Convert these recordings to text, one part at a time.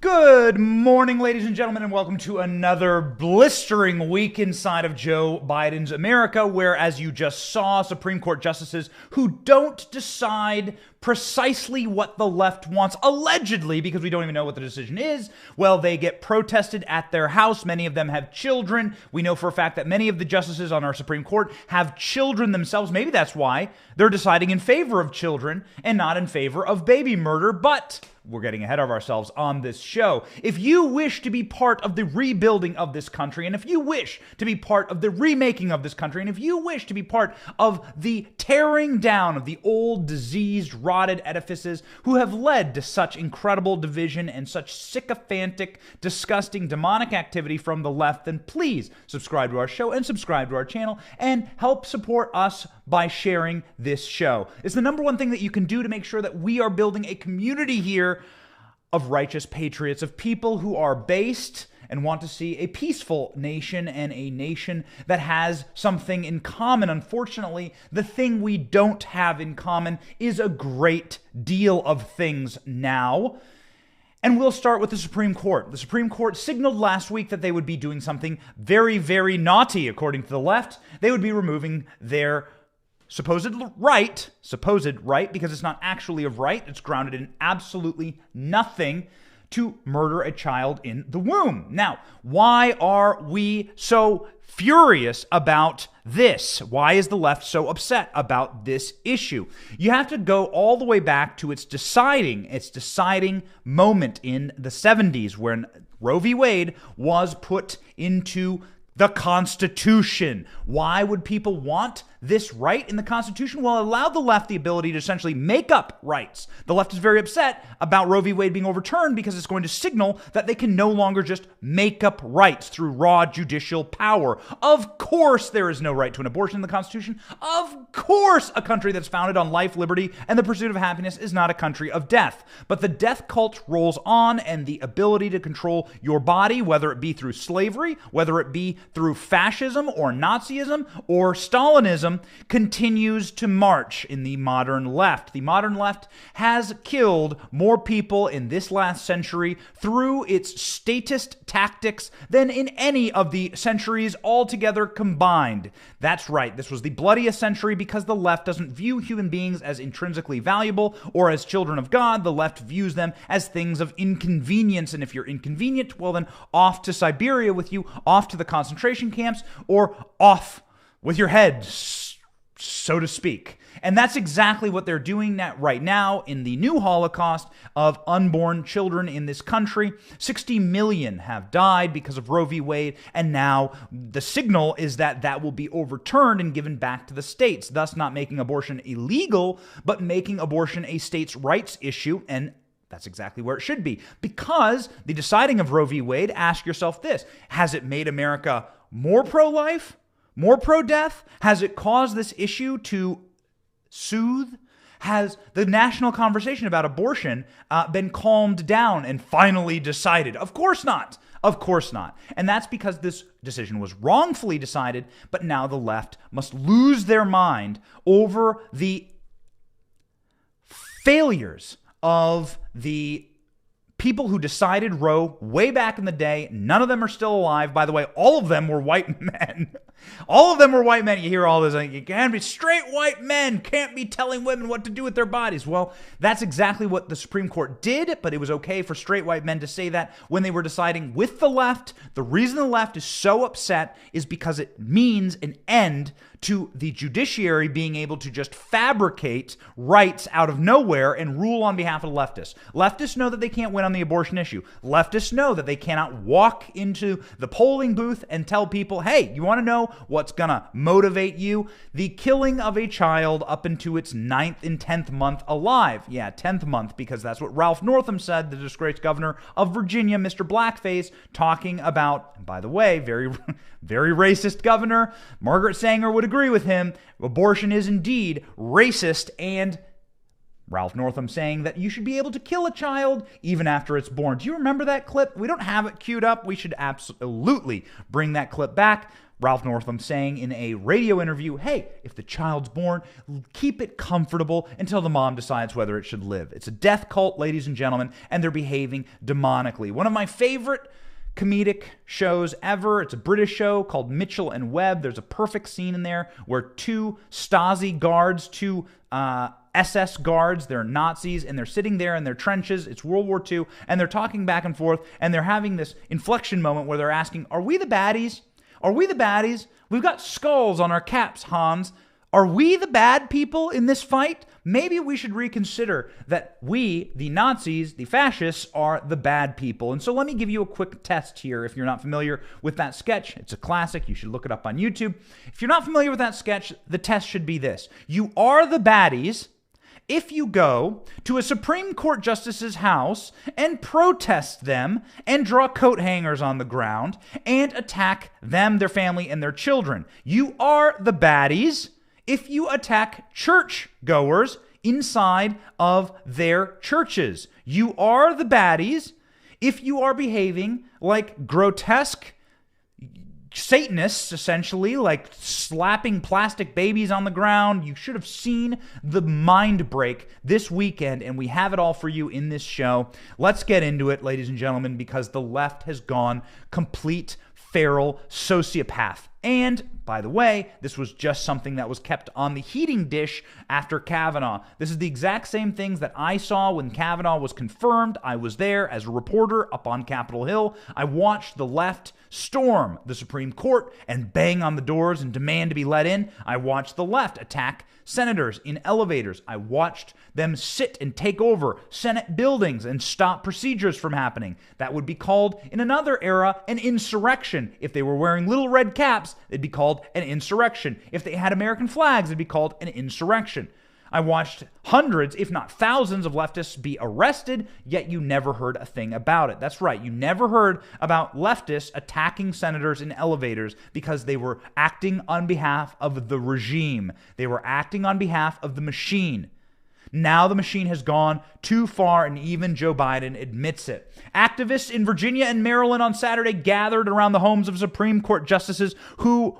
Good morning, ladies and gentlemen, and welcome to another blistering week inside of Joe Biden's America, where, as you just saw, Supreme Court justices who don't decide precisely what the left wants, allegedly, because we don't even know what the decision is, well, they get protested at their house. Many of them have children. We know for a fact that many of the justices on our Supreme Court have children themselves. Maybe that's why they're deciding in favor of children and not in favor of baby murder, but we're getting ahead of ourselves on this show. If you wish to be part of the rebuilding of this country, and if you wish to be part of the remaking of this country, and if you wish to be part of the tearing down of the old, diseased, rotted edifices who have led to such incredible division and such sycophantic, disgusting, demonic activity from the left, then please subscribe to our show and subscribe to our channel and help support us by sharing this show. It's the number one thing that you can do to make sure that we are building a community here of righteous patriots, of people who are based and want to see a peaceful nation and a nation that has something in common. Unfortunately, the thing we don't have in common is a great deal of things now. And we'll start with the Supreme Court. The Supreme Court signaled last week that they would be doing something very, very naughty, according to the left. They would be removing their supposed right, because it's not actually of right, it's grounded in absolutely nothing, to murder a child in the womb. Now, why are we so furious about this? Why is the left so upset about this issue? You have to go all the way back to its deciding moment in the 70s when Roe v. Wade was put into the Constitution. Why would people want this right in the Constitution? Well, it allowed the left the ability to essentially make up rights. The left is very upset about Roe v. Wade being overturned because it's going to signal that they can no longer just make up rights through raw judicial power. Of course there is no right to an abortion in the Constitution. Of course a country that's founded on life, liberty, and the pursuit of happiness is not a country of death. But the death cult rolls on, and the ability to control your body, whether it be through slavery, whether it be through fascism or Nazism or Stalinism, continues to march in the modern left. The modern left has killed more people in this last century through its statist tactics than in any of the centuries altogether combined. That's right, this was the bloodiest century because the left doesn't view human beings as intrinsically valuable or as children of God. The left views them as things of inconvenience, and if you're inconvenient, well then off to Siberia with you, off to the concentration camps, or off with your head, so to speak. And that's exactly what they're doing right now in the new Holocaust of unborn children in this country. 60 million have died because of Roe v. Wade, and now the signal is that that will be overturned and given back to the states, thus not making abortion illegal, but making abortion a states' rights issue. And that's exactly where it should be. Because the deciding of Roe v. Wade, ask yourself this: has it made America more pro-life? More pro-death? Has it caused this issue to soothe? Has the national conversation about abortion been calmed down and finally decided? Of course not. Of course not. And that's because this decision was wrongfully decided, but now the left must lose their mind over the failures of the people who decided Roe way back in the day. None of them are still alive. By the way, all of them were white men. All of them were white men. You hear all this, like, you can't be straight white men, can't be telling women what to do with their bodies. Well, that's exactly what the Supreme Court did, but it was okay for straight white men to say that when they were deciding with the left. The reason the left is so upset is because it means an end to the judiciary being able to just fabricate rights out of nowhere and rule on behalf of the leftists. Leftists know that they can't win on the abortion issue. Leftists know that they cannot walk into the polling booth and tell people, hey, you want to know what's going to motivate you? The killing of a child up into its 9th and 10th month alive. Yeah, 10th month, because that's what Ralph Northam said, the disgraced governor of Virginia, Mr. Blackface, talking about, by the way, very, very racist governor. Margaret Sanger would agree with him. Abortion is indeed racist, and Ralph Northam saying that you should be able to kill a child even after it's born. Do you remember that clip? We don't have it queued up. We should absolutely bring that clip back. Ralph Northam saying in a radio interview, hey, if the child's born, keep it comfortable until the mom decides whether it should live. It's a death cult, ladies and gentlemen, and they're behaving demonically. One of my favorite comedic shows ever. It's a British show called Mitchell and Webb. There's a perfect scene in there where two Stasi guards, two SS guards, they're Nazis, and they're sitting there in their trenches. It's World War II, and they're talking back and forth, and they're having this inflection moment where they're asking, are we the baddies? Are we the baddies? We've got skulls on our caps, Hans. Are we the bad people in this fight? Maybe we should reconsider that we, the Nazis, the fascists, are the bad people. And so let me give you a quick test here if you're not familiar with that sketch. It's a classic. You should look it up on YouTube. If you're not familiar with that sketch, the test should be this. You are the baddies if you go to a Supreme Court justice's house and protest them and draw coat hangers on the ground and attack them, their family, and their children. You are the baddies if you attack churchgoers inside of their churches. You are the baddies if you are behaving like grotesque Satanists, essentially, like slapping plastic babies on the ground. You should have seen the mind break this weekend, and we have it all for you in this show. Let's get into it, ladies and gentlemen, because the left has gone complete feral sociopath. And, by the way, this was just something that was kept on the heating dish after Kavanaugh. This is the exact same things that I saw when Kavanaugh was confirmed. I was there as a reporter up on Capitol Hill. I watched the left storm the Supreme Court and bang on the doors and demand to be let in. I watched the left attack senators in elevators. I watched them sit and take over Senate buildings and stop procedures from happening. That would be called, in another era, an insurrection. If they were wearing little red caps, it'd be called an insurrection. If they had American flags, it'd be called an insurrection. I watched hundreds, if not thousands, of leftists be arrested, yet you never heard a thing about it. That's right, you never heard about leftists attacking senators in elevators because they were acting on behalf of the regime. They were acting on behalf of the machine. Now the machine has gone too far, and even Joe Biden admits it. Activists in Virginia and Maryland on Saturday gathered around the homes of Supreme Court justices who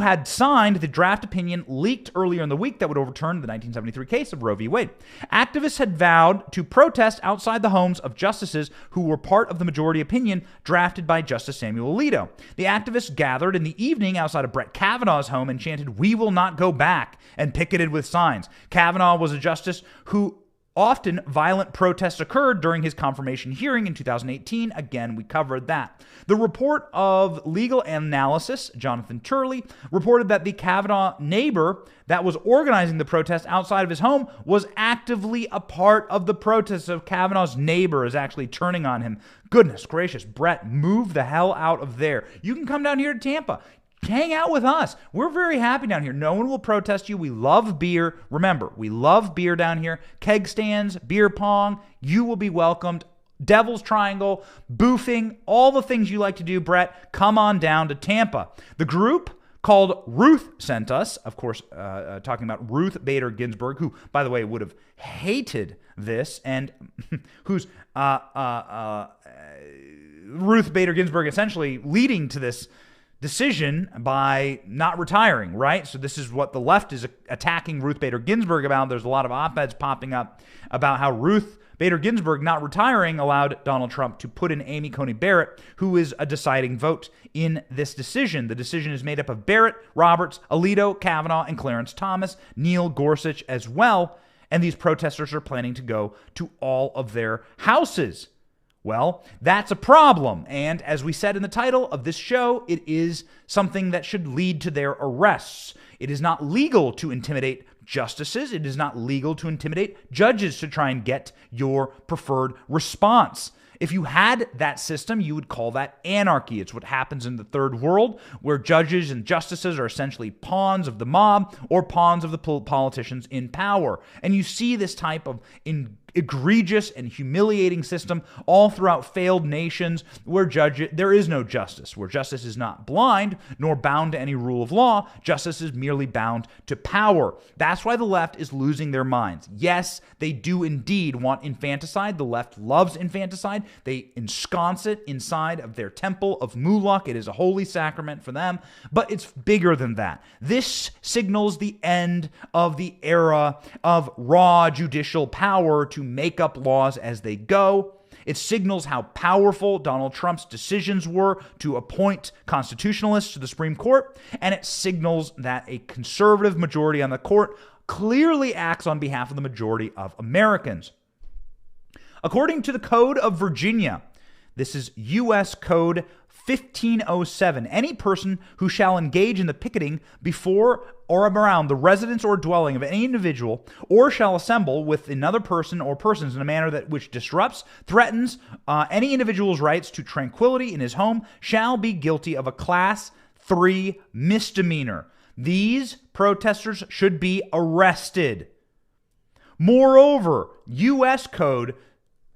had signed the draft opinion leaked earlier in the week that would overturn the 1973 case of Roe v. Wade. Activists had vowed to protest outside the homes of justices who were part of the majority opinion drafted by Justice Samuel Alito. The activists gathered in the evening outside of Brett Kavanaugh's home and chanted, "We will not go back," and picketed with signs. Kavanaugh was a justice who often violent protests occurred during his confirmation hearing in 2018. Again, we covered that. The report of legal analysis, Jonathan Turley, reported that the Kavanaugh neighbor that was organizing the protest outside of his home was actively a part of the protest. So Kavanaugh's neighbor is actually turning on him. Goodness gracious, Brett, move the hell out of there. You can come down here to Tampa. Hang out with us. We're very happy down here. No one will protest you. We love beer. Remember, we love beer down here. Keg stands, beer pong. You will be welcomed. Devil's Triangle, boofing, all the things you like to do, Brett. Come on down to Tampa. The group called Ruth sent us, of course, talking about Ruth Bader Ginsburg, who, by the way, would have hated this, and who's Ruth Bader Ginsburg essentially leading to this decision by not retiring, right? So this is what the left is attacking Ruth Bader Ginsburg about. There's a lot of op-eds popping up about how Ruth Bader Ginsburg not retiring allowed Donald Trump to put in Amy Coney Barrett, who is a deciding vote in this decision. The decision is made up of Barrett, Roberts, Alito, Kavanaugh, and Clarence Thomas, Neil Gorsuch as well. And these protesters are planning to go to all of their houses. Well, that's a problem, and as we said in the title of this show, it is something that should lead to their arrests. It is not legal to intimidate justices. It is not legal to intimidate judges to try and get your preferred response. If you had that system, you would call that anarchy. It's what happens in the third world, where judges and justices are essentially pawns of the mob or pawns of the politicians in power. And you see this type of egregious and humiliating system all throughout failed nations where there is no justice, where justice is not blind nor bound to any rule of law. Justice is merely bound to power. That's why the left is losing their minds. Yes, they do indeed want infanticide. The left loves infanticide. They ensconce it inside of their temple of Moloch. It is a holy sacrament for them, but it's bigger than that. This signals the end of the era of raw judicial power to make up laws as they go. It signals how powerful Donald Trump's decisions were to appoint constitutionalists to the Supreme Court, and it signals that a conservative majority on the court clearly acts on behalf of the majority of Americans. According to the Code of Virginia, this is U.S. Code 1507, any person who shall engage in the picketing before or around the residence or dwelling of any individual, or shall assemble with another person or persons in a manner that which disrupts, threatens any individual's rights to tranquility in his home, shall be guilty of a Class 3 misdemeanor. These protesters should be arrested. Moreover, U.S. Code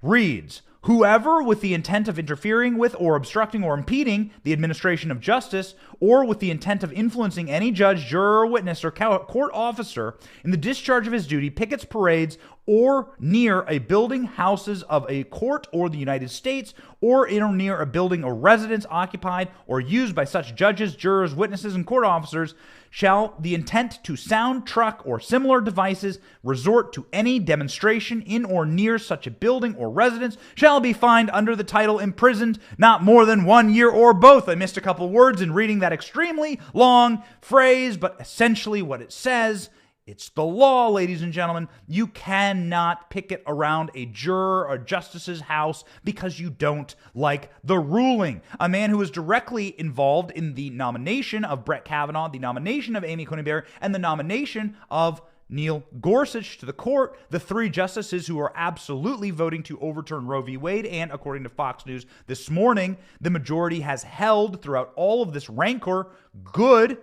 reads, whoever with the intent of interfering with or obstructing or impeding the administration of justice, or with the intent of influencing any judge, juror, witness, or court officer in the discharge of his duty, pickets, parades, or near a building, houses of a court or the United States, or in or near a building or residence occupied or used by such judges, jurors, witnesses, and court officers, shall the intent to sound, truck, or similar devices resort to any demonstration in or near such a building or residence shall be fined under the title imprisoned not more than 1 year or both. I missed a couple words in reading that extremely long phrase, but essentially what it says, it's the law, ladies and gentlemen. You cannot picket around a juror or justice's house because you don't like the ruling. A man who was directly involved in the nomination of Brett Kavanaugh, the nomination of Amy Coney Barrett, and the nomination of Neil Gorsuch to the court, the three justices who are absolutely voting to overturn Roe v. Wade, and according to Fox News this morning, the majority has held throughout all of this rancor good.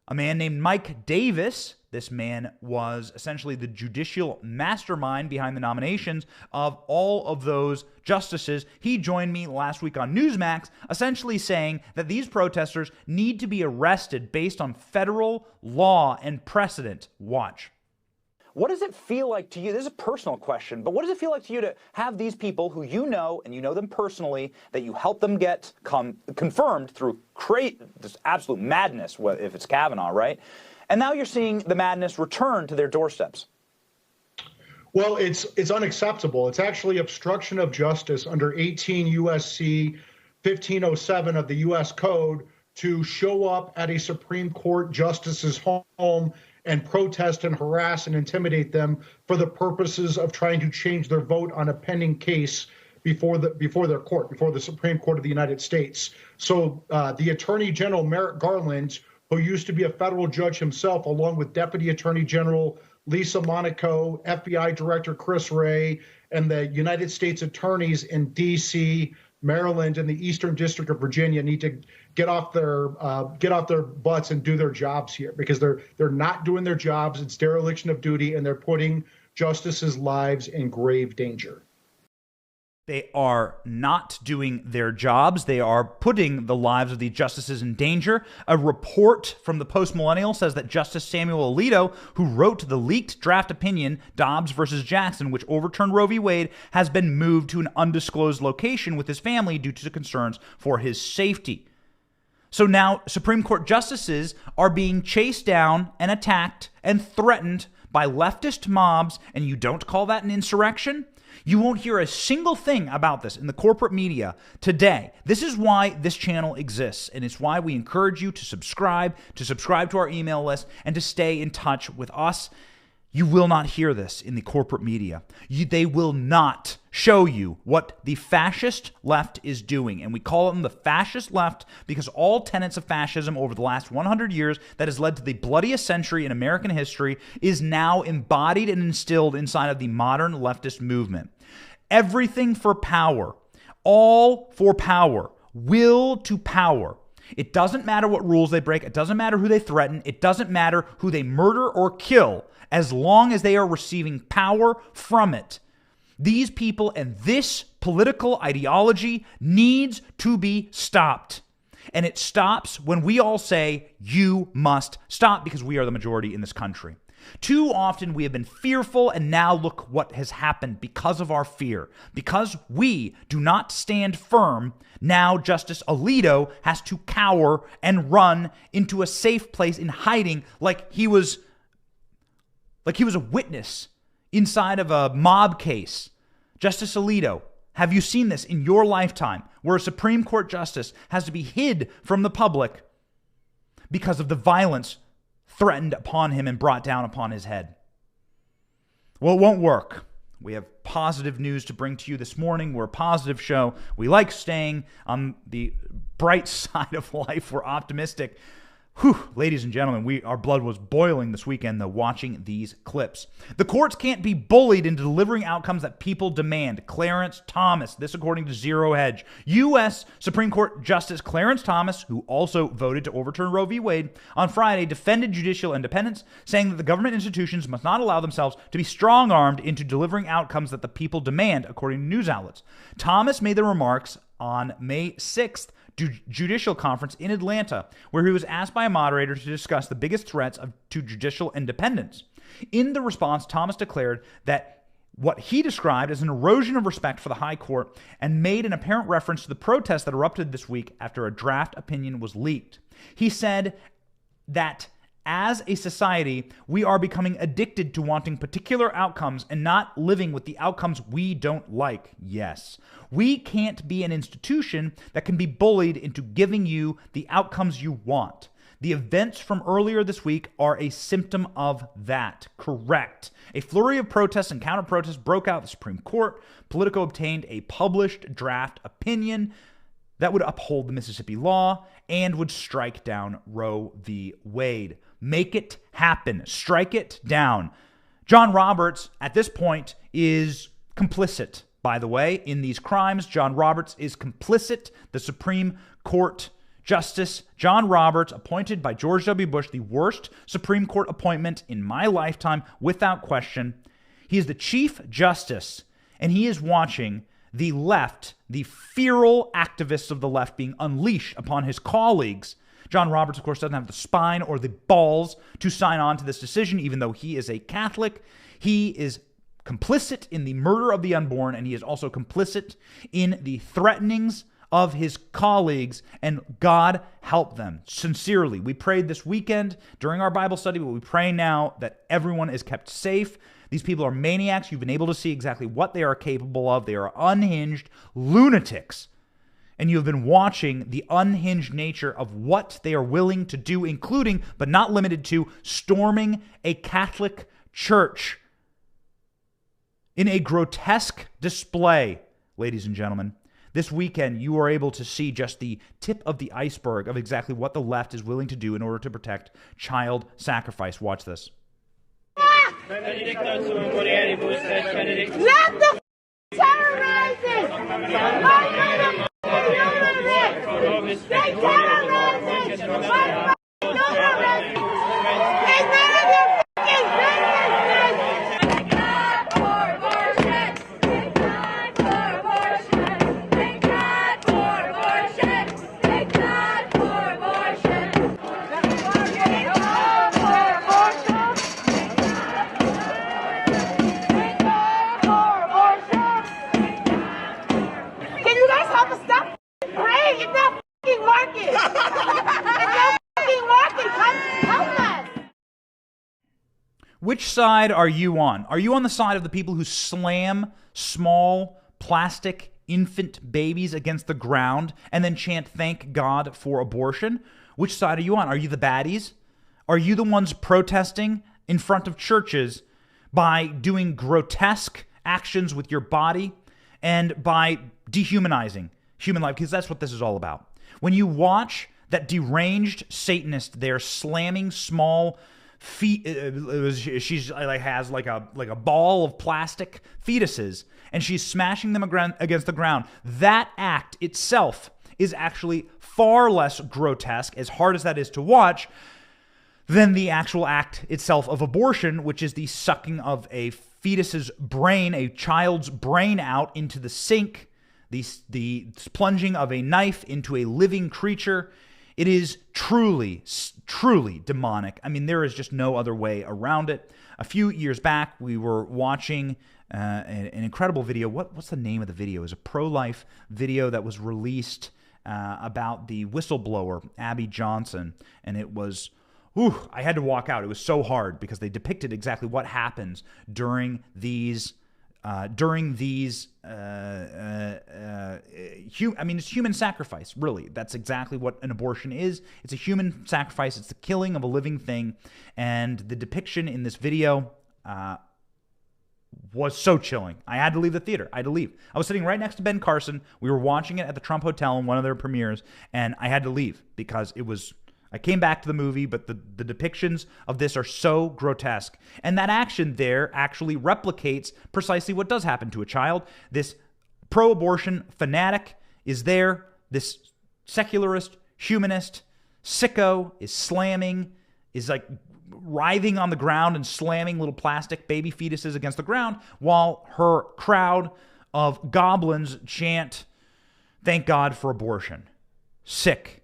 A man named Mike Davis. This man was essentially the judicial mastermind behind the nominations of all of those justices. He joined me last week on Newsmax, essentially saying that these protesters need to be arrested based on federal law and precedent. Watch. What does it feel like to you? This is a personal question, but what does it feel like to you to have these people who you know, and you know them personally, that you help them get confirmed through this absolute madness, if it's Kavanaugh, right? And now you're seeing the madness return to their doorsteps. Well, it's unacceptable. It's actually obstruction of justice under 18 U.S.C. 1507 of the U.S. Code to show up at a Supreme Court justice's home and protest and harass and intimidate them for the purposes of trying to change their vote on a pending case before their court, before the Supreme Court of the United States. So the Attorney General Merrick Garland, who used to be a federal judge himself, along with Deputy Attorney General Lisa Monaco, FBI Director Chris Wray, and the United States attorneys in D.C., Maryland, and the Eastern District of Virginia need to get off their butts and do their jobs here, because they're not doing their jobs. It's dereliction of duty, and they're putting justices' lives in grave danger. They are not doing their jobs. They are putting the lives of the justices in danger. A report from the Post-Millennial says that Justice Samuel Alito, who wrote the leaked draft opinion, Dobbs versus Jackson, which overturned Roe v. Wade, has been moved to an undisclosed location with his family due to concerns for his safety. So now Supreme Court justices are being chased down and attacked and threatened by leftist mobs, and you don't call that an insurrection? You won't hear a single thing about this in the corporate media today. This is why this channel exists, and it's why we encourage you to subscribe to our email list, and to stay in touch with us. You will not hear this in the corporate media. They will not show you what the fascist left is doing. And we call them the fascist left because all tenets of fascism over the last 100 years that has led to the bloodiest century in American history is now embodied and instilled inside of the modern leftist movement. Everything for power, all for power, will to power. It doesn't matter what rules they break. It doesn't matter who they threaten. It doesn't matter who they murder or kill, as long as they are receiving power from it. These people and this political ideology needs to be stopped. And it stops when we all say, you must stop, because we are the majority in this country. Too often we have been fearful, and now look what has happened because of our fear. Because we do not stand firm, now Justice Alito has to cower and run into a safe place in hiding like he was a witness inside of a mob case. Justice Alito, have you seen this in your lifetime, where a Supreme Court justice has to be hid from the public because of the violence threatened upon him and brought down upon his head? Well, it won't work. We have positive news to bring to you this morning. We're a positive show. We like staying on the bright side of life. We're optimistic. Whew, ladies and gentlemen, our blood was boiling this weekend, though, watching these clips. The courts can't be bullied into delivering outcomes that people demand. Clarence Thomas, this according to Zero Hedge. U.S. Supreme Court Justice Clarence Thomas, who also voted to overturn Roe v. Wade, on Friday defended judicial independence, saying that the government institutions must not allow themselves to be strong-armed into delivering outcomes that the people demand, according to news outlets. Thomas made the remarks on May 6th, judicial conference in Atlanta, where he was asked by a moderator to discuss the biggest threats to judicial independence. In the response, Thomas declared that what he described as an erosion of respect for the high court and made an apparent reference to the protests that erupted this week after a draft opinion was leaked. He said that as a society, we are becoming addicted to wanting particular outcomes and not living with the outcomes we don't like. Yes, we can't be an institution that can be bullied into giving you the outcomes you want. The events from earlier this week are a symptom of that. Correct. A flurry of protests and counter-protests broke out at the Supreme Court. Politico obtained a published draft opinion that would uphold the Mississippi law and would strike down Roe v. Wade. Make it happen. Strike it down. John Roberts, at this point, is complicit, by the way, in these crimes. John Roberts is complicit. The Supreme Court Justice John Roberts, appointed by George W. Bush, the worst Supreme Court appointment in my lifetime, without question. He is the Chief Justice, and he is watching the left, the feral activists of the left, being unleashed upon his colleagues. John Roberts, of course, doesn't have the spine or the balls to sign on to this decision, even though he is a Catholic. He is complicit in the murder of the unborn, and he is also complicit in the threatenings of his colleagues, and God help them. Sincerely, we prayed this weekend during our Bible study, but we pray now that everyone is kept safe. These people are maniacs. You've been able to see exactly what they are capable of. They are unhinged lunatics. And you have been watching the unhinged nature of what they are willing to do, including, but not limited to, storming a Catholic church in a grotesque display, ladies and gentlemen. This weekend, you are able to see just the tip of the iceberg of exactly what the left is willing to do in order to protect child sacrifice. Watch this. Let the terrorizing! They terrorizing! It's none of your fucking business! Thank God for abortion! Thank God for abortion! Thank God for abortion! Thank God for abortion! Thank God for abortion! Can you guys help us stop praying? It's not fucking working! It's not fucking working! Come help us! Which side are you on? Are you on the side of the people who slam small plastic infant babies against the ground and then chant thank God for abortion? Which side are you on? Are you the baddies? Are you the ones protesting in front of churches by doing grotesque actions with your body and by dehumanizing human life? Because that's what this is all about. When you watch that deranged Satanist there slamming small feet, she's like has like a ball of plastic fetuses, and she's smashing them against the ground. That act itself is actually far less grotesque, as hard as that is to watch, than the actual act itself of abortion, which is the sucking of a fetus's brain, a child's brain out into the sink, the plunging of a knife into a living creature, It is truly, truly demonic. I mean, there is just no other way around it. A few years back, we were watching an incredible video. What's the name of the video? It was a pro-life video that was released about the whistleblower, Abby Johnson. And it was, I had to walk out. It was so hard because they depicted exactly what happens during these it's human sacrifice, really. That's exactly what an abortion is. It's a human sacrifice. It's the killing of a living thing. And the depiction in this video was so chilling. I had to leave the theater. I had to leave. I was sitting right next to Ben Carson. We were watching it at the Trump Hotel in one of their premieres, and I had to leave because it was... I came back to the movie, but the depictions of this are so grotesque. And that action there actually replicates precisely what does happen to a child. This pro-abortion fanatic is there. This secularist, humanist, sicko is like writhing on the ground and slamming little plastic baby fetuses against the ground while her crowd of goblins chant, "Thank God for abortion." Sick.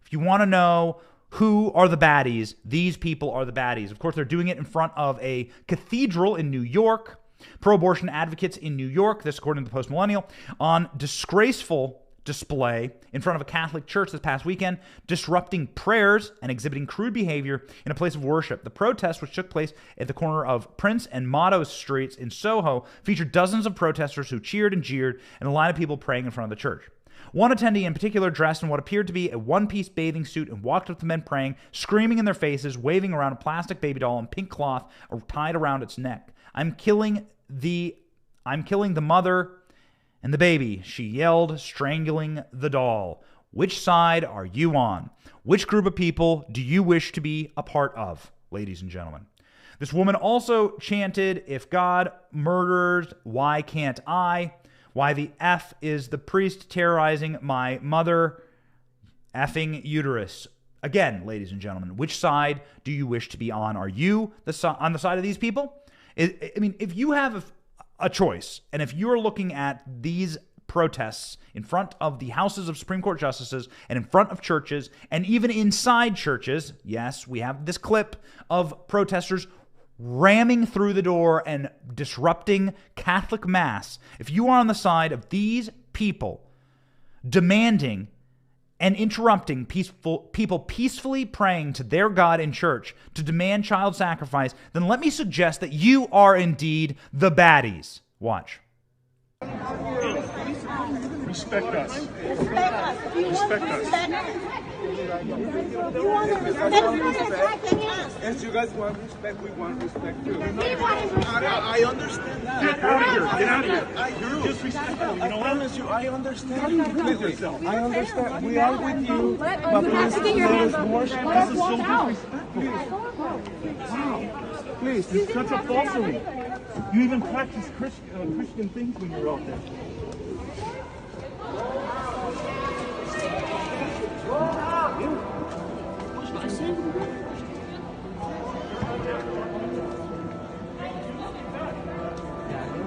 If you want to know who are the baddies, these people are the baddies. Of course, they're doing it in front of a cathedral in New York. Pro-abortion advocates in New York, this according to the Post-Millennial, on disgraceful display in front of a Catholic church this past weekend, disrupting prayers and exhibiting crude behavior in a place of worship. The protest, which took place at the corner of Prince and Motto Streets in Soho, featured dozens of protesters who cheered and jeered and a line of people praying in front of the church. One attendee in particular dressed in what appeared to be a one-piece bathing suit and walked up to men praying, screaming in their faces, waving around a plastic baby doll in pink cloth tied around its neck. I'm killing the mother and the baby," she yelled, strangling the doll. "Which side are you on? Which group of people do you wish to be a part of, ladies and gentlemen?" This woman also chanted, "If God murders, why can't I? Why the F is the priest terrorizing my mother effing uterus?" Again, ladies and gentlemen, which side do you wish to be on? Are you on the side of these people? I mean, if you have a choice, and if you're looking at these protests in front of the houses of Supreme Court justices and in front of churches and even inside churches, yes, we have this clip of protesters ramming through the door and disrupting Catholic Mass. If you are on the side of these people demanding and interrupting people peacefully praying to their God in church to demand child sacrifice, then let me suggest that you are indeed the baddies. Watch. Respect us. Respect us. If you want Respect us. respect, you want to respect, you're attacking us. As you guys want respect, we want respect too. We want respect. I understand that. Get out of here. Get out of here. I do. You're disrespectful. You I know what? promise you, I understand. Please yourself. I understand. We are with you. Let But you have to get your hands up. This Let us is so walk out. disrespectful. please. This is such a falsery. You even practice Christian things when you're out there.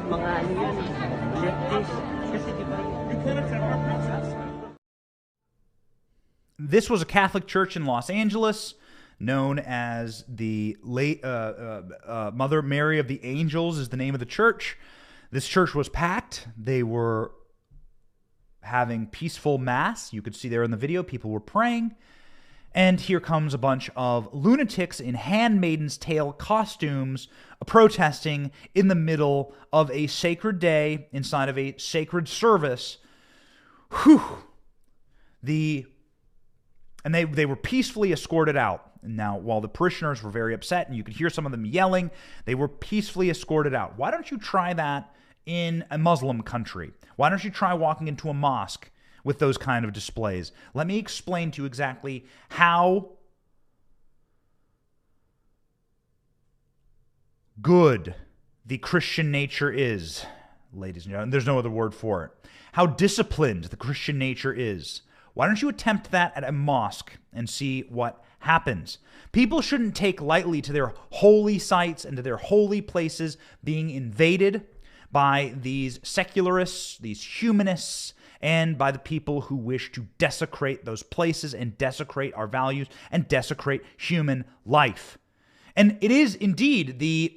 Mga ano yan, leftist. Kasi di ba, You can't attack our princess. This was a Catholic church in Los Angeles known as the Mother Mary of the Angels is the name of the church. This church was packed. They were having peaceful mass. You could see there in the video, people were praying. And here comes a bunch of lunatics in Handmaid's Tale costumes protesting in the middle of a sacred day inside of a sacred service. Whew. And they were peacefully escorted out. Now, while the parishioners were very upset, and you could hear some of them yelling, they were peacefully escorted out. Why don't you try that in a Muslim country? Why don't you try walking into a mosque with those kind of displays? Let me explain to you exactly how good the Christian nature is, ladies and gentlemen. There's no other word for it. How disciplined the Christian nature is. Why don't you attempt that at a mosque and see what happens? People shouldn't take lightly to their holy sites and to their holy places being invaded by these secularists, these humanists, and by the people who wish to desecrate those places and desecrate our values and desecrate human life. And it is indeed the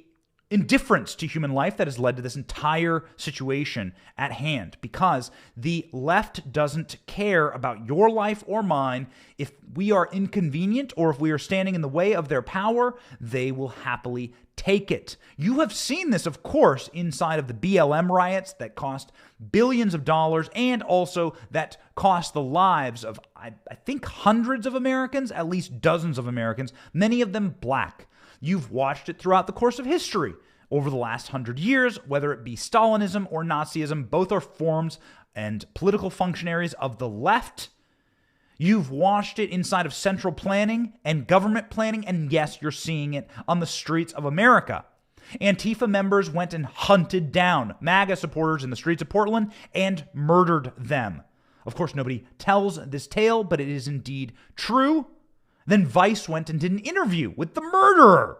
indifference to human life that has led to this entire situation at hand, because the left doesn't care about your life or mine. If we are inconvenient or if we are standing in the way of their power, they will happily take it. You have seen this, of course, inside of the BLM riots that cost billions of dollars and also that cost the lives of, I think, hundreds of Americans, at least dozens of Americans, many of them black. You've watched it throughout the course of history over the last 100 years, whether it be Stalinism or Nazism. Both are forms and political functionaries of the left. You've watched it inside of central planning and government planning, and yes, you're seeing it on the streets of America. Antifa members went and hunted down MAGA supporters in the streets of Portland and murdered them. Of course, nobody tells this tale, but it is indeed true. Then Vice went and did an interview with the murderer,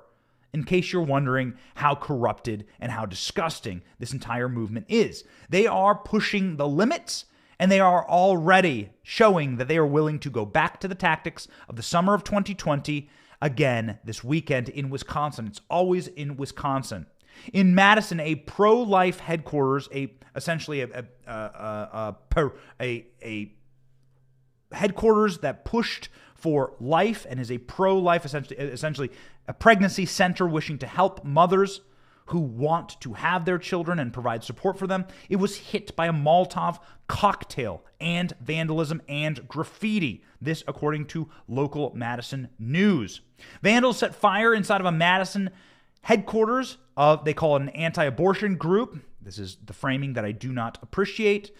in case you're wondering how corrupted and how disgusting this entire movement is. They are pushing the limits, and they are already showing that they are willing to go back to the tactics of the summer of 2020 again this weekend in Wisconsin. It's always in Wisconsin. In Madison, a pro-life headquarters, essentially a headquarters that pushed for life and is a pro-life, essentially a pregnancy center wishing to help mothers who want to have their children and provide support for them. It was hit by a Molotov cocktail and vandalism and graffiti. This according to local Madison news. Vandals set fire inside of a Madison headquarters of, they call it an anti-abortion group. This is the framing that I do not appreciate.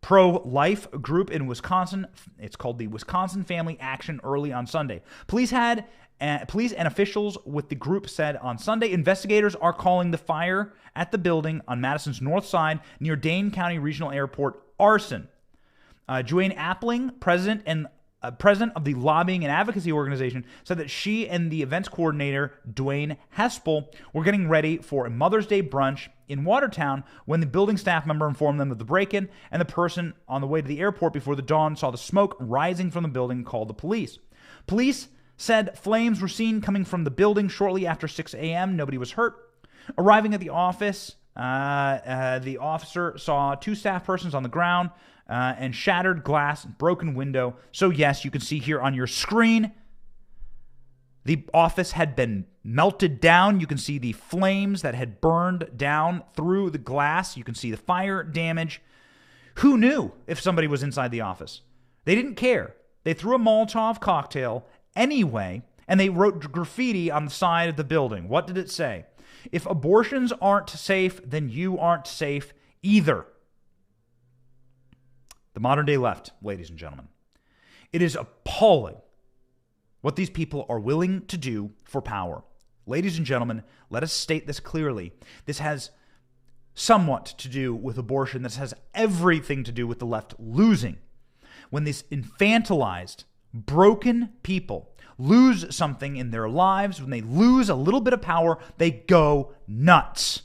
Pro-life group in Wisconsin. It's called the Wisconsin Family Action early on Sunday. Police and officials with the group said on Sunday investigators are calling the fire at the building on Madison's north side near Dane County Regional Airport arson. Joanne Appling, president of the lobbying and advocacy organization, said that she and the events coordinator, Dwayne Hespel, were getting ready for a Mother's Day brunch in Watertown when the building staff member informed them of the break-in, and the person on the way to the airport before the dawn saw the smoke rising from the building and called the police. Police said flames were seen coming from the building shortly after 6 a.m. Nobody was hurt. Arriving at the office, the officer saw two staff persons on the ground and shattered glass and broken window. So yes, you can see here on your screen, the office had been melted down. You can see the flames that had burned down through the glass. You can see the fire damage. Who knew if somebody was inside the office? They didn't care. They threw a Molotov cocktail anyway, and they wrote graffiti on the side of the building. What did it say? If abortions aren't safe, then you aren't safe either. The modern day left, ladies and gentlemen. It is appalling what these people are willing to do for power. Ladies and gentlemen, let us state this clearly. This has somewhat to do with abortion. This has everything to do with the left losing. When these infantilized, broken people lose something in their lives, when they lose a little bit of power, they go nuts.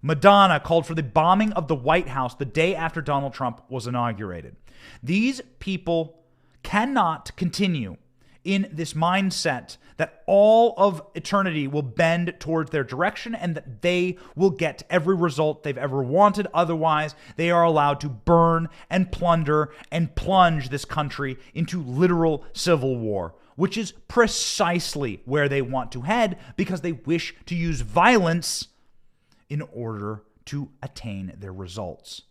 Madonna called for the bombing of the White House the day after Donald Trump was inaugurated. These people cannot continue in this mindset that all of eternity will bend towards their direction and that they will get every result they've ever wanted. Otherwise, they are allowed to burn and plunder and plunge this country into literal civil war, which is precisely where they want to head because they wish to use violence in order to attain their results.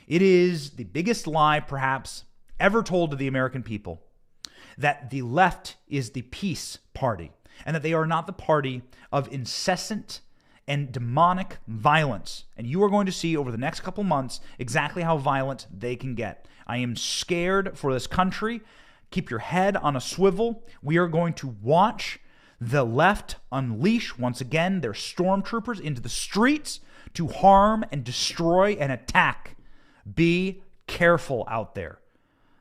It is the biggest lie, perhaps, ever told to the American people that the left is the peace party and that they are not the party of incessant and demonic violence. And you are going to see over the next couple months exactly how violent they can get. I am scared for this country. Keep your head on a swivel. We are going to watch the left unleash once again their stormtroopers into the streets to harm and destroy and attack. Be careful out there.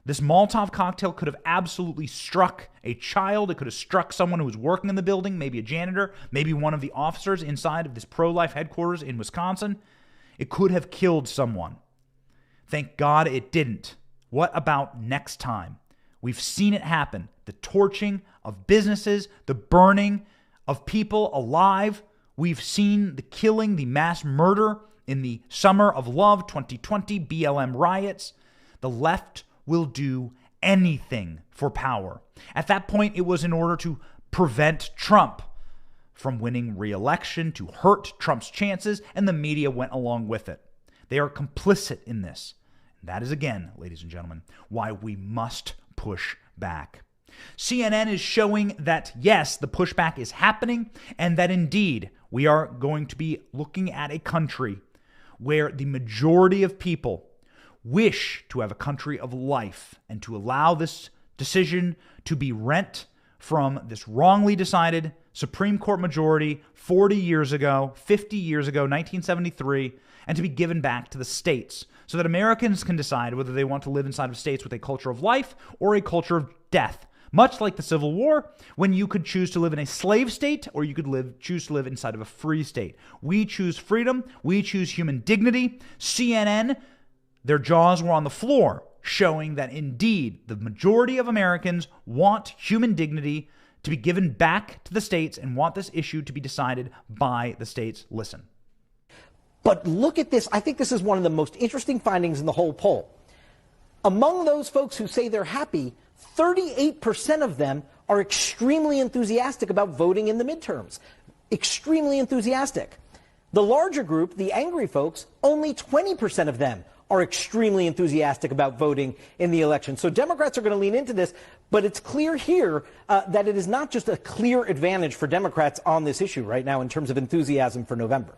This Molotov cocktail could have absolutely struck a child. It could have struck someone who was working in the building, maybe a janitor, maybe one of the officers inside of this pro-life headquarters in Wisconsin. It could have killed someone. Thank God it didn't. What about next time? We've seen it happen. The torching of businesses, the burning of people alive. We've seen the killing, the mass murder in the Summer of Love 2020 BLM riots. The left will do anything for power. At that point, it was in order to prevent Trump from winning re-election, to hurt Trump's chances, and the media went along with it. They are complicit in this. That is, again, ladies and gentlemen, why we must push back. CNN is showing that, yes, the pushback is happening, and that indeed we are going to be looking at a country where the majority of people wish to have a country of life and to allow this decision to be rent from this wrongly decided Supreme Court majority 40 years ago, 50 years ago, 1973, and to be given back to the states so that Americans can decide whether they want to live inside of states with a culture of life or a culture of death. Much like the Civil War, when you could choose to live in a slave state or you could choose to live inside of a free state. We choose freedom. We choose human dignity. CNN, their jaws were on the floor, showing that indeed the majority of Americans want human dignity to be given back to the states and want this issue to be decided by the states. Listen. But look at this. I think this is one of the most interesting findings in the whole poll. Among those folks who say they're happy, 38% of them are extremely enthusiastic about voting in the midterms. Extremely enthusiastic. The larger group, the angry folks, only 20% of them are extremely enthusiastic about voting in the election. So Democrats are going to lean into this, but it's clear here that it is not just a clear advantage for Democrats on this issue right now in terms of enthusiasm for November.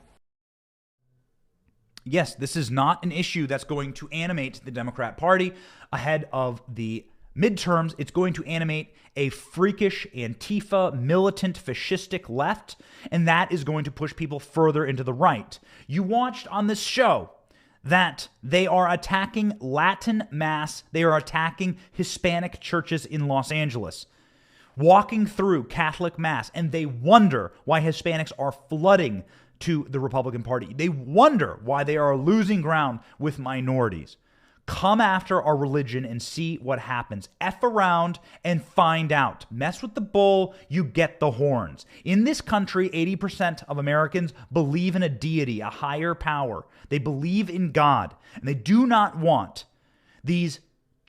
Yes, this is not an issue that's going to animate the Democrat Party ahead of the midterms. It's going to animate a freakish Antifa, militant, fascistic left, and that is going to push people further into the right. You watched on this show that they are attacking Latin Mass, they are attacking Hispanic churches in Los Angeles, walking through Catholic Mass, and they wonder why Hispanics are flooding to the Republican Party. They wonder why they are losing ground with minorities. Come after our religion and see what happens. F around and find out. Mess with the bull, you get the horns. In this country, 80% of Americans believe in a deity, a higher power. They believe in God, and they do not want these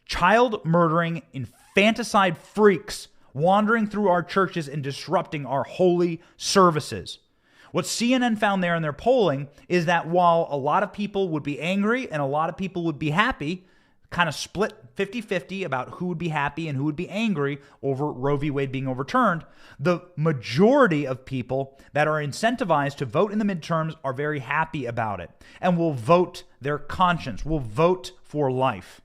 child-murdering, infanticide freaks wandering through our churches and disrupting our holy services. What CNN found there in their polling is that while a lot of people would be angry and a lot of people would be happy, kind of split 50-50 about who would be happy and who would be angry over Roe v. Wade being overturned, the majority of people that are incentivized to vote in the midterms are very happy about it and will vote their conscience, will vote for life.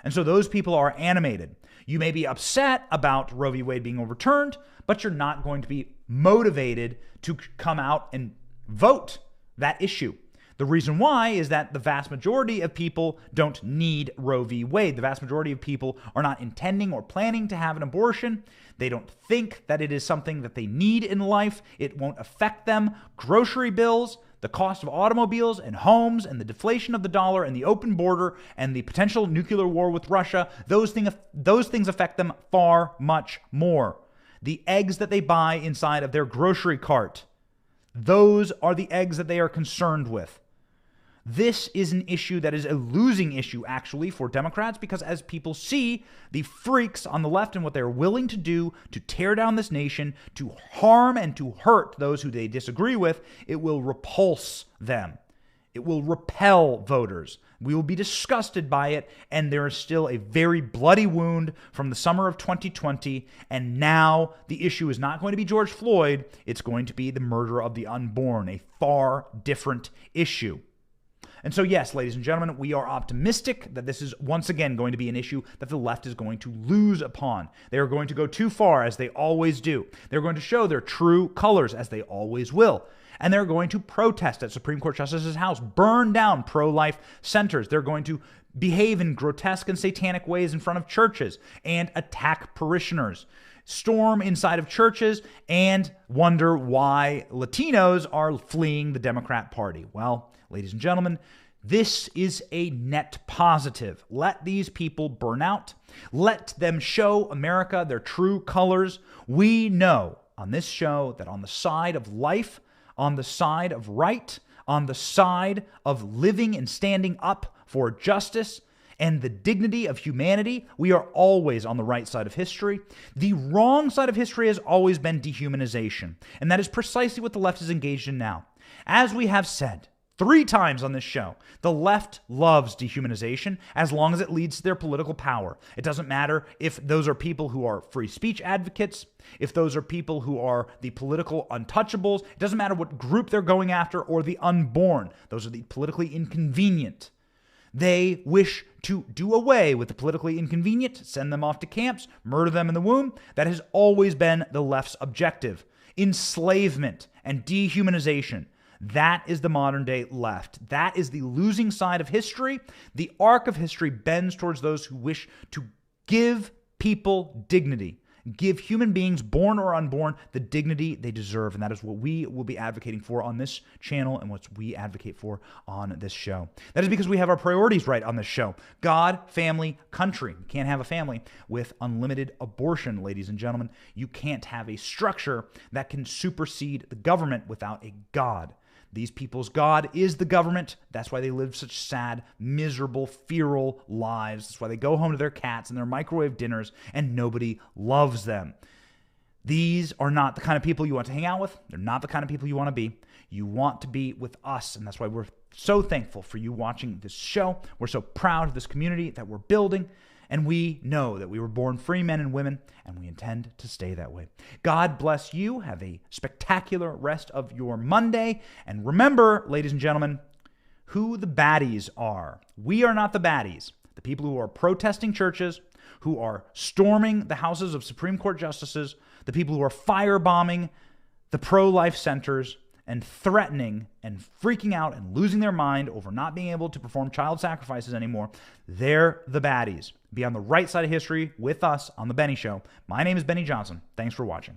And so those people are animated. You may be upset about Roe v. Wade being overturned, but you're not going to be motivated to come out and vote that issue. The reason why is that the vast majority of people don't need Roe v. Wade. The vast majority of people are not intending or planning to have an abortion. They don't think that it is something that they need in life. It won't affect them. Grocery bills, the cost of automobiles and homes, and the deflation of the dollar, and the open border, and the potential nuclear war with Russia, those things affect them far much more. The eggs that they buy inside of their grocery cart, those are the eggs that they are concerned with. This is an issue that is a losing issue, actually, for Democrats, because as people see the freaks on the left and what they're willing to do to tear down this nation, to harm and to hurt those who they disagree with, it will repulse them. It will repel voters. We will be disgusted by it, and there is still a very bloody wound from the summer of 2020, and now the issue is not going to be George Floyd, it's going to be the murder of the unborn, a far different issue. And so, yes, ladies and gentlemen, we are optimistic that this is once again going to be an issue that the left is going to lose upon. They are going to go too far, as they always do. They're going to show their true colors, as they always will. And they're going to protest at Supreme Court Justice's house, burn down pro-life centers. They're going to behave in grotesque and satanic ways in front of churches and attack parishioners, storm inside of churches, and wonder why Latinos are fleeing the Democrat Party. Well, ladies and gentlemen, This is a net positive. Let these people burn out. Let them show America their true colors. We know on this show that on the side of life, on the side of right, on the side of living and standing up for justice and the dignity of humanity, we are always on the right side of history. The wrong side of history has always been dehumanization, and that is precisely what the left is engaged in now. As we have said 3 times on this show, the left loves dehumanization as long as it leads to their political power. It doesn't matter if those are people who are free speech advocates, if those are people who are the political untouchables. It doesn't matter what group they're going after or the unborn. Those are the politically inconvenient. They wish to do away with the politically inconvenient, send them off to camps, murder them in the womb. That has always been the left's objective. Enslavement and dehumanization. That is the modern day left. That is the losing side of history. The arc of history bends towards those who wish to give people dignity, give human beings, born or unborn, the dignity they deserve. And that is what we will be advocating for on this channel and what we advocate for on this show. That is because we have our priorities right on this show. God, family, country. You can't have a family with unlimited abortion, ladies and gentlemen. You can't have a structure that can supersede the government without a God. These people's God is the government. That's why they live such sad, miserable, feral lives. That's why they go home to their cats and their microwave dinners and nobody loves them. These are not the kind of people you want to hang out with. They're not the kind of people you want to be. You want to be with us, and that's why we're so thankful for you watching this show. We're so proud of this community that we're building, and we know that we were born free men and women, and we intend to stay that way. God bless you. Have a spectacular rest of your Monday. And remember, ladies and gentlemen, who the baddies are. We are not the baddies. The people who are protesting churches, who are storming the houses of Supreme Court justices, the people who are firebombing the pro-life centers, and threatening and freaking out and losing their mind over not being able to perform child sacrifices anymore, they're the baddies. Be on the right side of history with us on The Benny Show. My name is Benny Johnson. Thanks for watching.